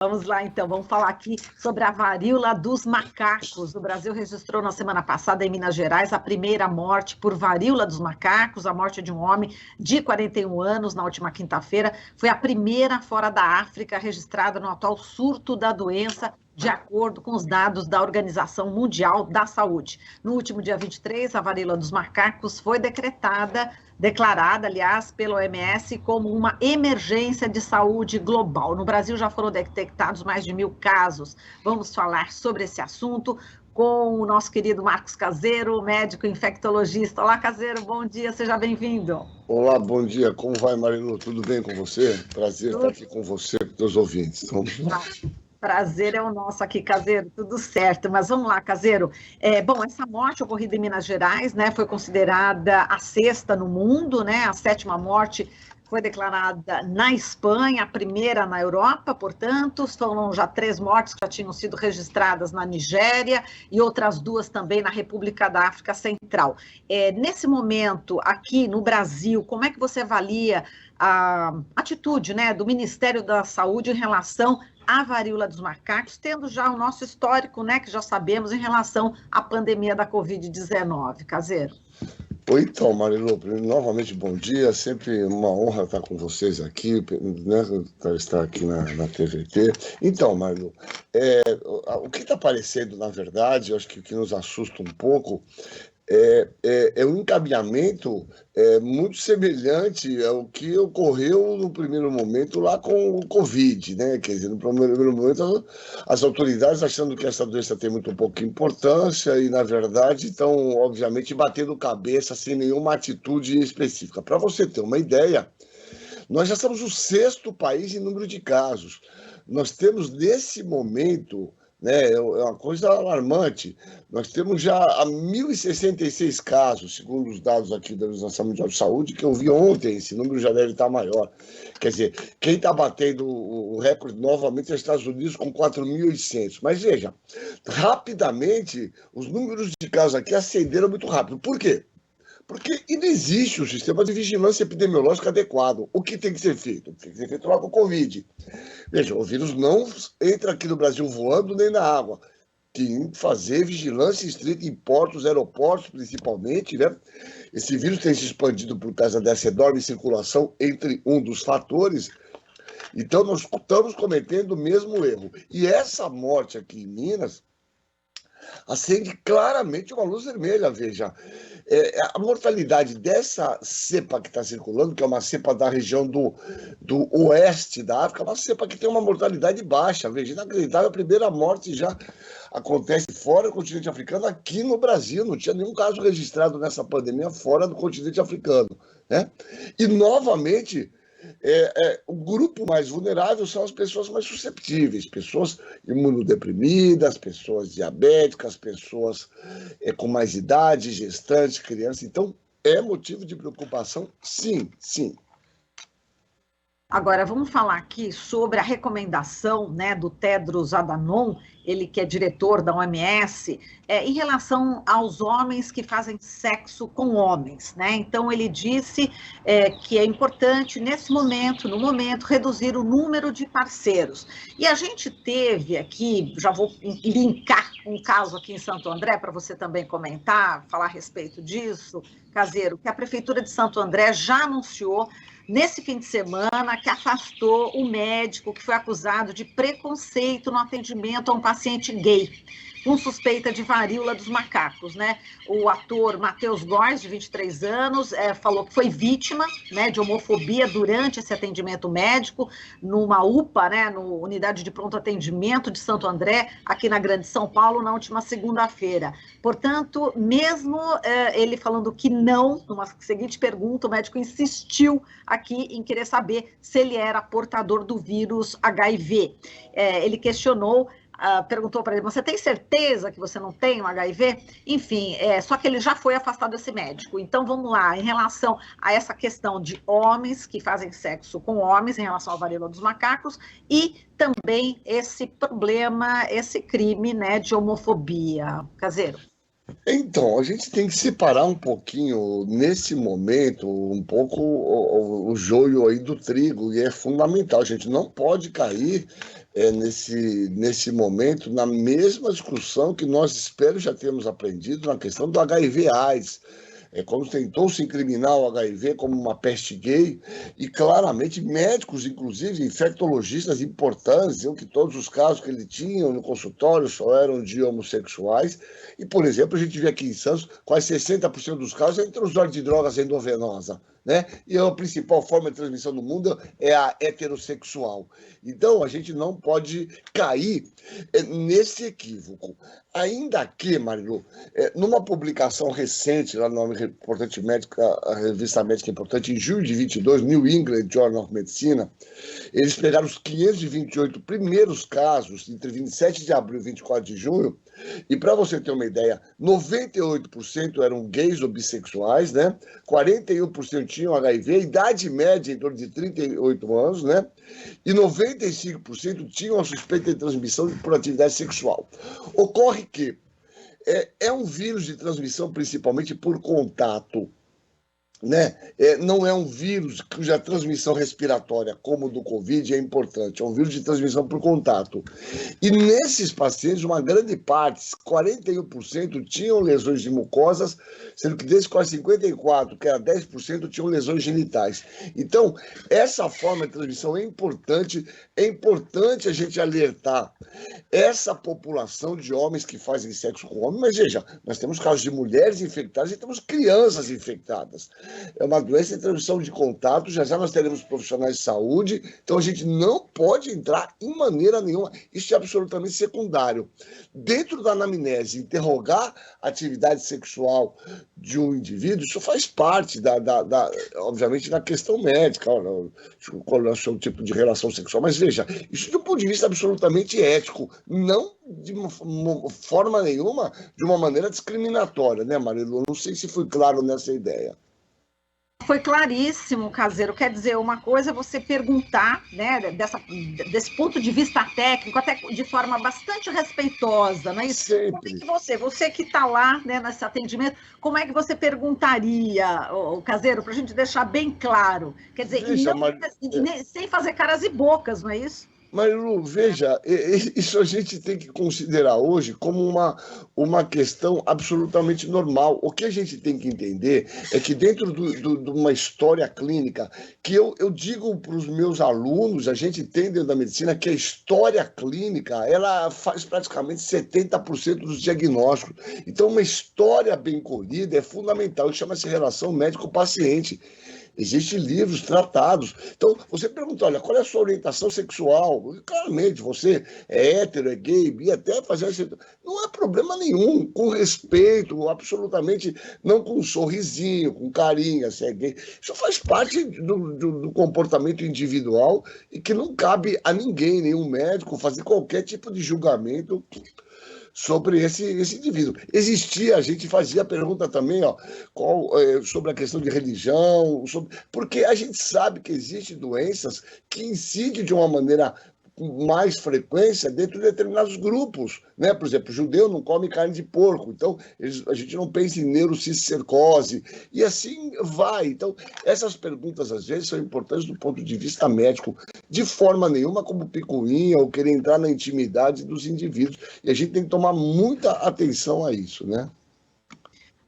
Vamos lá, então, vamos falar aqui sobre a varíola dos macacos. O Brasil registrou na semana passada, em Minas Gerais, a primeira morte por varíola dos macacos, a morte de um homem de 41 anos na última quinta-feira. Foi a primeira fora da África registrada no atual surto da doença, de acordo com os dados da Organização Mundial da Saúde. No último dia 23, a varíola dos macacos foi declarada, aliás, pela OMS como uma emergência de saúde global. No Brasil já foram detectados mais de 1.000 casos. Vamos falar sobre esse assunto com o nosso querido Marcos Caseiro, médico infectologista. Olá, Caseiro, bom dia, seja bem-vindo. Olá, bom dia, como vai, Marilu? Tudo bem com você? Prazer estar aqui com você e com os ouvintes. Prazer é o nosso aqui, Caseiro, tudo certo. Mas vamos lá, Caseiro. Bom, essa morte ocorrida em Minas Gerais, né, foi considerada a sexta no mundo, né? A sétima morte foi declarada na Espanha, a primeira na Europa, portanto, foram já 3 mortes que já tinham sido registradas na Nigéria e outras 2 também na República da África Central. Nesse momento, aqui no Brasil, como é que você avalia a atitude, né, do Ministério da Saúde em relação à varíola dos macacos, tendo já o nosso histórico, né, que já sabemos em relação à pandemia da Covid-19, Caseiro? Oi, então, Marilu, novamente bom dia, sempre uma honra estar com vocês aqui, né, estar aqui na TVT. Então, Marilu, o que está aparecendo, na verdade, eu acho que o que nos assusta um pouco é um encaminhamento muito semelhante ao que ocorreu no primeiro momento lá com o Covid, né? Quer dizer, no primeiro momento, as autoridades achando que essa doença tem muito pouca importância e, na verdade, estão, obviamente, batendo cabeça sem nenhuma atitude específica. Para você ter uma ideia, nós já somos o 6º país em número de casos. Nós temos, nesse momento, né, é uma coisa alarmante. Nós temos já 1.066 casos, segundo os dados aqui da Organização Mundial de Saúde, que eu vi ontem, esse número já deve estar maior. Quer dizer, quem está batendo o recorde novamente é os Estados Unidos com 4.800. Mas veja, rapidamente, os números de casos aqui ascenderam muito rápido. Por quê? Porque não existe um sistema de vigilância epidemiológica adequado. O que tem que ser feito? Tem que ser feito lá com o Covid. Veja, o vírus não entra aqui no Brasil voando nem na água. Tem que fazer vigilância estrita em portos, aeroportos, principalmente, né? Esse vírus tem se expandido por causa dessa enorme circulação, entre um dos fatores. Então, nós estamos cometendo o mesmo erro. E essa morte aqui em Minas acende claramente uma luz vermelha, veja. A mortalidade dessa cepa que está circulando, que é uma cepa da região do oeste da África, é uma cepa que tem uma mortalidade baixa, veja, inacreditável, a primeira morte já acontece fora do continente africano, aqui no Brasil, não tinha nenhum caso registrado nessa pandemia fora do continente africano, né? E, novamente, o grupo mais vulnerável são as pessoas mais susceptíveis, pessoas imunodeprimidas, pessoas diabéticas, pessoas com mais idade, gestantes, crianças. Então, é motivo de preocupação, sim, sim. Agora, vamos falar aqui sobre a recomendação, né, do Tedros Adhanom, ele que é diretor da OMS, em relação aos homens que fazem sexo com homens, né? Então, ele disse que é importante, no momento, reduzir o número de parceiros. E a gente teve aqui, já vou linkar um caso aqui em Santo André, para você também comentar, falar a respeito disso, Caseiro, que a Prefeitura de Santo André já anunciou nesse fim de semana, que afastou o médico que foi acusado de preconceito no atendimento a um paciente gay, com suspeita de varíola dos macacos, né? O ator Matheus Góes, de 23 anos, falou que foi vítima, né, de homofobia durante esse atendimento médico, numa UPA, né, no Unidade de Pronto Atendimento de Santo André, aqui na Grande São Paulo, na última segunda-feira. Portanto, mesmo ele falando que não, numa seguinte pergunta, o médico insistiu aqui em querer saber se ele era portador do vírus HIV. Ele questionou, perguntou para ele, você tem certeza que você não tem o HIV? Enfim, só que ele já foi afastado desse médico. Então, vamos lá, em relação a essa questão de homens que fazem sexo com homens, em relação à varíola dos macacos, e também esse problema, esse crime, né, de homofobia. Caseiro. Então, a gente tem que separar um pouquinho, nesse momento, um pouco o joio aí do trigo, e é fundamental. A gente não pode cair nesse momento na mesma discussão que nós espero já termos aprendido na questão do HIV/AIDS. É como tentou-se incriminar o HIV como uma peste gay, e claramente médicos, inclusive infectologistas importantes, diziam que todos os casos que ele tinha no consultório só eram de homossexuais. E, por exemplo, a gente vê aqui em Santos, quase 60% dos casos é entre os usuários de drogas endovenosa, né? E a principal forma de transmissão do mundo é a heterossexual. Então, a gente não pode cair nesse equívoco. Ainda que, Marilu, numa publicação recente, lá no Importante Médica, a revista médica importante, em julho de 22, New England Journal of Medicine, eles pegaram os 528 primeiros casos, entre 27 de abril e 24 de junho, e para você ter uma ideia, 98% eram gays ou bissexuais, né? 41% tinham HIV, idade média em torno de 38 anos, né? E 95% tinham a suspeita de transmissão por atividade sexual. Ocorre que é um vírus de transmissão principalmente por contato, né? Não é um vírus cuja transmissão respiratória, como o do Covid, é importante. É um vírus de transmissão por contato. E nesses pacientes, uma grande parte, 41%, tinham lesões de mucosas, sendo que desses quase 54%, que era 10%, tinham lesões genitais. Então, essa forma de transmissão é importante a gente alertar essa população de homens que fazem sexo com homens. Mas veja, nós temos casos de mulheres infectadas e temos crianças infectadas. É uma doença de transmissão de contato, já nós teremos profissionais de saúde, então a gente não pode entrar em maneira nenhuma, isso é absolutamente secundário. Dentro da anamnese, interrogar a atividade sexual de um indivíduo, isso faz parte, obviamente, da questão médica, qual é o seu tipo de relação sexual, mas veja, isso de um ponto de vista absolutamente ético, não de uma forma nenhuma, de uma maneira discriminatória, né, Marilu? Não sei se fui claro nessa ideia. Foi claríssimo, Caseiro. Quer dizer, uma coisa é você perguntar, né, desse ponto de vista técnico, até de forma bastante respeitosa, não é isso? Sempre. Como é que você que está lá, né, nesse atendimento, como é que você perguntaria, o Caseiro, para a gente deixar bem claro? Quer dizer, Veja, sem fazer caras e bocas, não é isso? Marilu, veja, isso a gente tem que considerar hoje como uma questão absolutamente normal. O que a gente tem que entender é que dentro de uma história clínica, que eu digo para os meus alunos, a gente tem dentro da medicina que a história clínica, ela faz praticamente 70% dos diagnósticos. Então, uma história bem colhida é fundamental, chama-se relação médico-paciente. Existem livros, tratados. Então, você pergunta, olha, qual é a sua orientação sexual? Claramente, você é hétero, é gay, bi, até fazer esse... Não há problema nenhum, com respeito, absolutamente, não com um sorrisinho, com carinho, se é gay. Isso faz parte do comportamento individual e que não cabe a ninguém, nenhum médico, fazer qualquer tipo de julgamento sobre esse indivíduo. Existia, a gente fazia a pergunta também, ó, sobre a questão de religião, porque a gente sabe que existem doenças que incidem de uma maneira com mais frequência dentro de determinados grupos, né? Por exemplo, o judeu não come carne de porco, então a gente não pensa em neurocicercose, e assim vai. Então, essas perguntas, às vezes, são importantes do ponto de vista médico, de forma nenhuma como picuinha ou querer entrar na intimidade dos indivíduos, e a gente tem que tomar muita atenção a isso, né?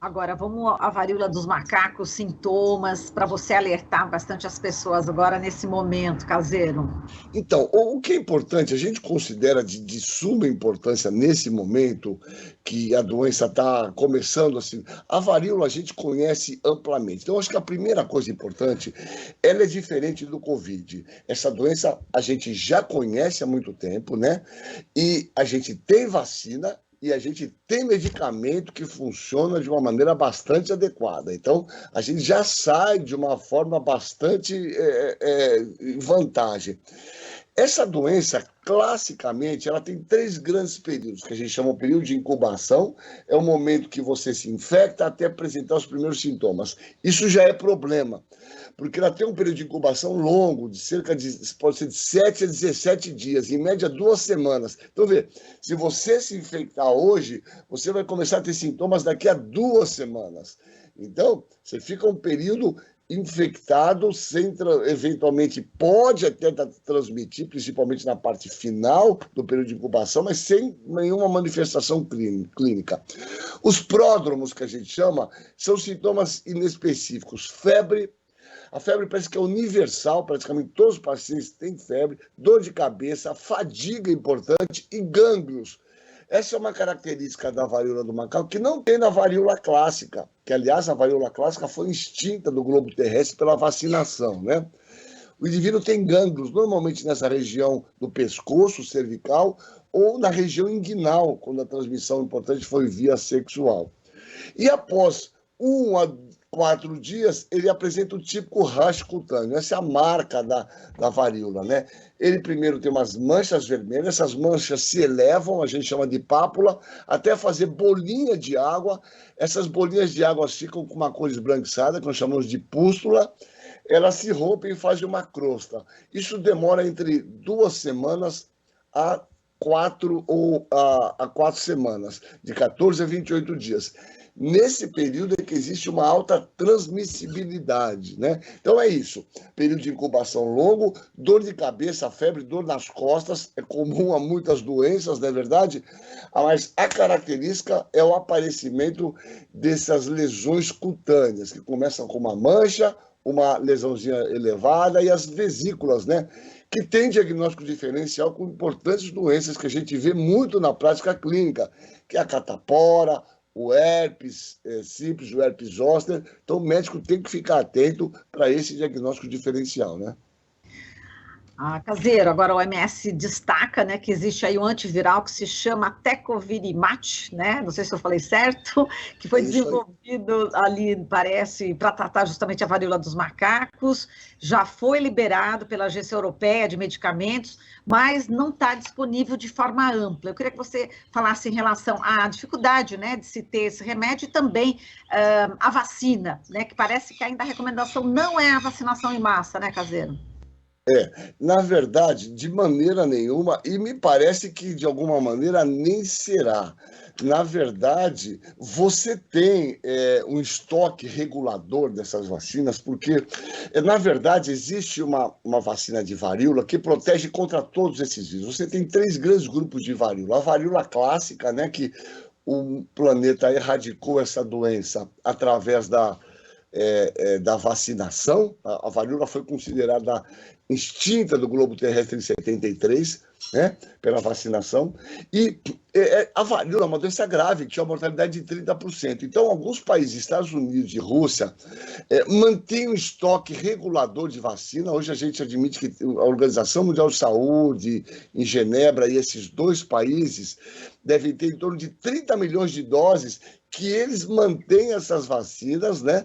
Agora, vamos à varíola dos macacos, sintomas, para você alertar bastante as pessoas agora nesse momento, Caseiro. Então, o que é importante, a gente considera de suma importância nesse momento que a doença está começando assim. A varíola a gente conhece amplamente. Então, acho que a primeira coisa importante, ela é diferente do Covid. Essa doença a gente já conhece há muito tempo, né? E a gente tem vacina, e a gente tem medicamento que funciona de uma maneira bastante adequada. Então, a gente já sai de uma forma bastante vantagem. Essa doença, classicamente, ela tem 3 grandes períodos, que a gente chama o período de incubação, é o momento que você se infecta até apresentar os primeiros sintomas. Isso já é problema, porque ela tem um período de incubação longo, pode ser de 7 a 17 dias, em média 2 semanas. Então, vê, se você se infectar hoje, você vai começar a ter sintomas daqui a 2 semanas. Então, você fica um período infectado, eventualmente pode até transmitir, principalmente na parte final do período de incubação, mas sem nenhuma manifestação clínica. Os pródromos, que a gente chama, são sintomas inespecíficos. Febre, a febre parece que é universal, praticamente todos os pacientes têm febre, dor de cabeça, fadiga importante e gânglios. Essa é uma característica da varíola do macaco que não tem na varíola clássica, que, aliás, a varíola clássica foi extinta do globo terrestre pela vacinação, né? O indivíduo tem gânglios, normalmente nessa região do pescoço cervical ou na região inguinal, quando a transmissão importante foi via sexual. E após 1 a 4 dias, ele apresenta o típico rash cutâneo. Essa é a marca da varíola, né? Ele primeiro tem umas manchas vermelhas, essas manchas se elevam, a gente chama de pápula, até fazer bolinha de água. Essas bolinhas de água ficam com uma cor esbranquiçada, que nós chamamos de pústula. Elas se rompem e fazem uma crosta. Isso demora entre 2 semanas a 4 semanas, de 14 a 28 dias. Nesse período é que existe uma alta transmissibilidade, né? Então é isso, período de incubação longo, dor de cabeça, febre, dor nas costas, é comum a muitas doenças, não é verdade? Mas a característica é o aparecimento dessas lesões cutâneas, que começam com uma mancha, uma lesãozinha elevada e as vesículas, né? Que tem diagnóstico diferencial com importantes doenças que a gente vê muito na prática clínica, que é a catapora, o herpes simples, o herpes zoster. Então, o médico tem que ficar atento para esse diagnóstico diferencial, né? Caseiro, agora o OMS destaca, né, que existe aí um antiviral que se chama Tecovirimat, né, não sei se eu falei certo, que foi desenvolvido ali, parece, para tratar justamente a varíola dos macacos, já foi liberado pela Agência Europeia de Medicamentos, mas não está disponível de forma ampla. Eu queria que você falasse em relação à dificuldade, né, de se ter esse remédio e também a vacina, né, que parece que ainda a recomendação não é a vacinação em massa, né, Caseiro? Na verdade, de maneira nenhuma, e me parece que de alguma maneira nem será. Na verdade, você tem um estoque regulador dessas vacinas, porque, na verdade, existe uma vacina de varíola que protege contra todos esses vírus. Você tem 3 grandes grupos de varíola. A varíola clássica, né, que o planeta erradicou essa doença através da vacinação. A varíola foi considerada extinta do globo terrestre em 73, né, pela vacinação, e a varíola é uma doença grave, que tinha uma mortalidade de 30%. Então, alguns países, Estados Unidos e Rússia, mantêm um estoque regulador de vacina. Hoje a gente admite que a Organização Mundial de Saúde, em Genebra, e esses 2 países devem ter em torno de 30 milhões de doses que eles mantêm essas vacinas, né,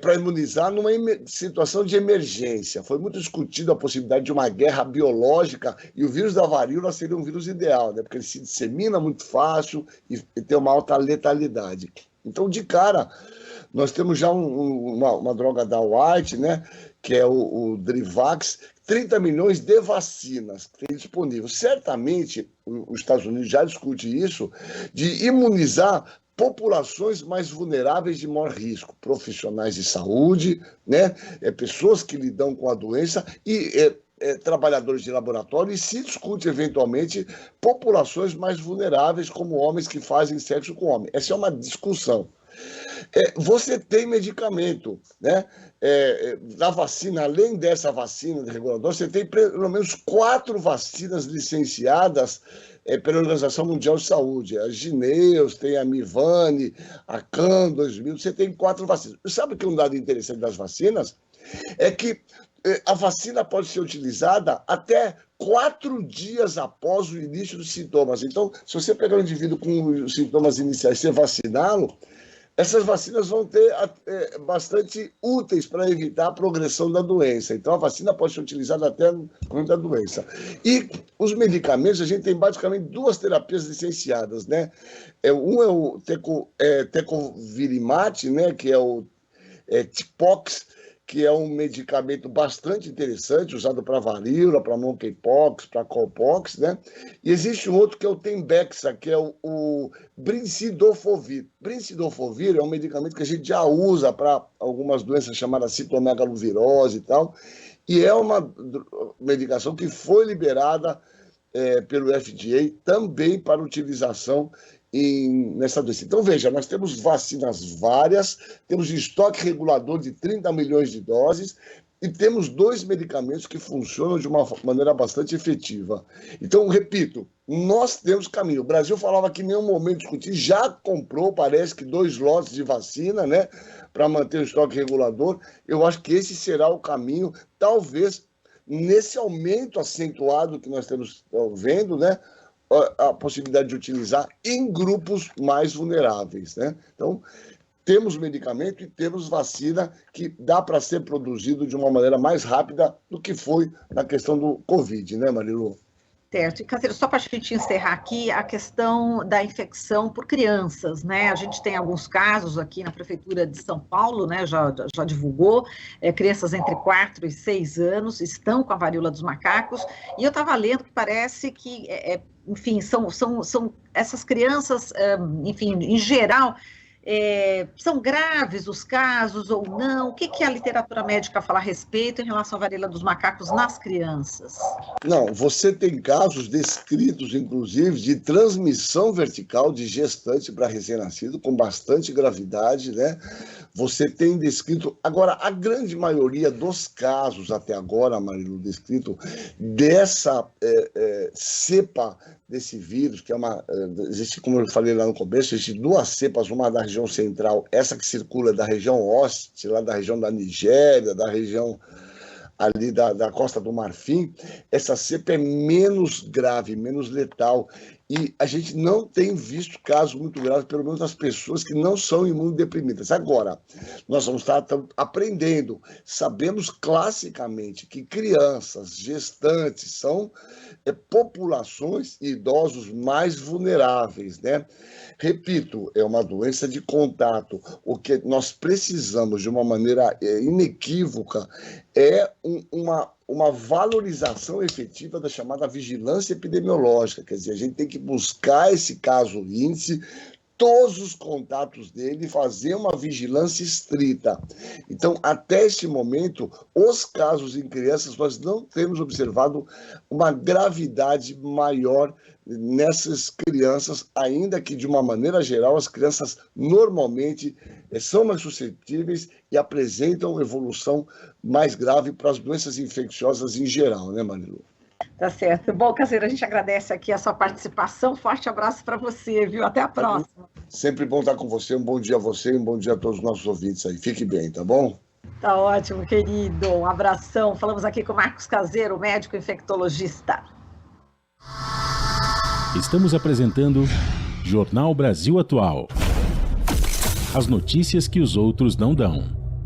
para imunizar numa situação de emergência. Foi muito discutido a possibilidade de uma guerra biológica, e o vírus da varíola seria um vírus ideal, né, porque ele se dissemina muito fácil e tem uma alta letalidade. Então, de cara, nós temos já uma droga da White, né, que é o Drivax, 30 milhões de vacinas que tem disponível. Certamente, os Estados Unidos já discute isso, de imunizar populações mais vulneráveis de maior risco, profissionais de saúde, né, pessoas que lidam com a doença e trabalhadores de laboratório, e se discute eventualmente populações mais vulneráveis, como homens que fazem sexo com homem. Essa é uma discussão. Você tem medicamento, né? Da vacina, além dessa vacina de regulador, você tem pelo menos 4 vacinas licenciadas pela Organização Mundial de Saúde. A Gineus, tem a Mivane, a CAN 2000, você tem 4 vacinas. Sabe que um dado interessante das vacinas é que a vacina pode ser utilizada até 4 dias após o início dos sintomas. Então, se você pegar um indivíduo com os sintomas iniciais e você vaciná-lo, essas vacinas vão ter bastante úteis para evitar a progressão da doença. Então, a vacina pode ser utilizada até no momento da doença. E os medicamentos, a gente tem basicamente 2 terapias licenciadas, né? Um é o Tecovirimat, né, que é o Tipox, que é um medicamento bastante interessante, usado para varíola, para monkeypox, para cowpox, né? E existe um outro que é o Tembexa, que é o Brincidofovir. Brincidofovir é um medicamento que a gente já usa para algumas doenças chamadas citomegalovirose e tal, e é uma medicação que foi liberada pelo FDA também para utilização nessa doença. Então, veja, nós temos vacinas várias, temos estoque regulador de 30 milhões de doses e temos 2 medicamentos que funcionam de uma maneira bastante efetiva. Então, repito, nós temos caminho. O Brasil falava que em nenhum momento discutir, já comprou, parece que 2 lotes de vacina, né, para manter o estoque regulador. Eu acho que esse será o caminho, talvez nesse aumento acentuado que nós estamos vendo, né, a possibilidade de utilizar em grupos mais vulneráveis, né? Então, temos medicamento e temos vacina que dá para ser produzido de uma maneira mais rápida do que foi na questão do Covid, né, Marilu? Certo. E, Caseiro, só para a gente encerrar aqui, a questão da infecção por crianças, né? A gente tem alguns casos aqui na Prefeitura de São Paulo, né? Já divulgou, crianças entre 4 e 6 anos estão com a varíola dos macacos, e eu estava lendo que parece que, enfim, são essas crianças, enfim, em geral, são graves os casos ou não? O que a literatura médica fala a respeito em relação à varíola dos macacos nas crianças? Não, você tem casos descritos, inclusive, de transmissão vertical de gestante para recém-nascido, com bastante gravidade, né? Você tem descrito... Agora, a grande maioria dos casos até agora, Marilu, descrito dessa cepa desse vírus, que é existe, como eu falei lá no começo, existem 2 cepas, uma da região central, essa que circula da região oeste, lá da região da Nigéria, da região ali da Costa do Marfim. Essa cepa é menos grave, menos letal, e a gente não tem visto casos muito graves, pelo menos das pessoas que não são imunodeprimidas. Agora, nós vamos estar aprendendo, sabemos classicamente que crianças, gestantes, são populações e idosos mais vulneráveis, né? Repito, é uma doença de contato. O que nós precisamos, de uma maneira inequívoca, é uma valorização efetiva da chamada vigilância epidemiológica. Quer dizer, a gente tem que buscar esse caso índice, todos os contatos dele, fazer uma vigilância estrita. Então, até este momento, os casos em crianças, nós não temos observado uma gravidade maior nessas crianças, ainda que, de uma maneira geral, as crianças normalmente são mais suscetíveis e apresentam evolução mais grave para as doenças infecciosas em geral, né, Marilu? Tá certo. Bom, Caseiro, a gente agradece aqui a sua participação. Forte abraço para você, viu? Até a próxima. Sempre bom estar com você. Um bom dia a você e um bom dia a todos os nossos ouvintes aí. Fique bem, tá bom? Tá ótimo, querido. Um abração. Falamos aqui com o Marcos Caseiro, médico infectologista. Estamos apresentando Jornal Brasil Atual. As notícias que os outros não dão.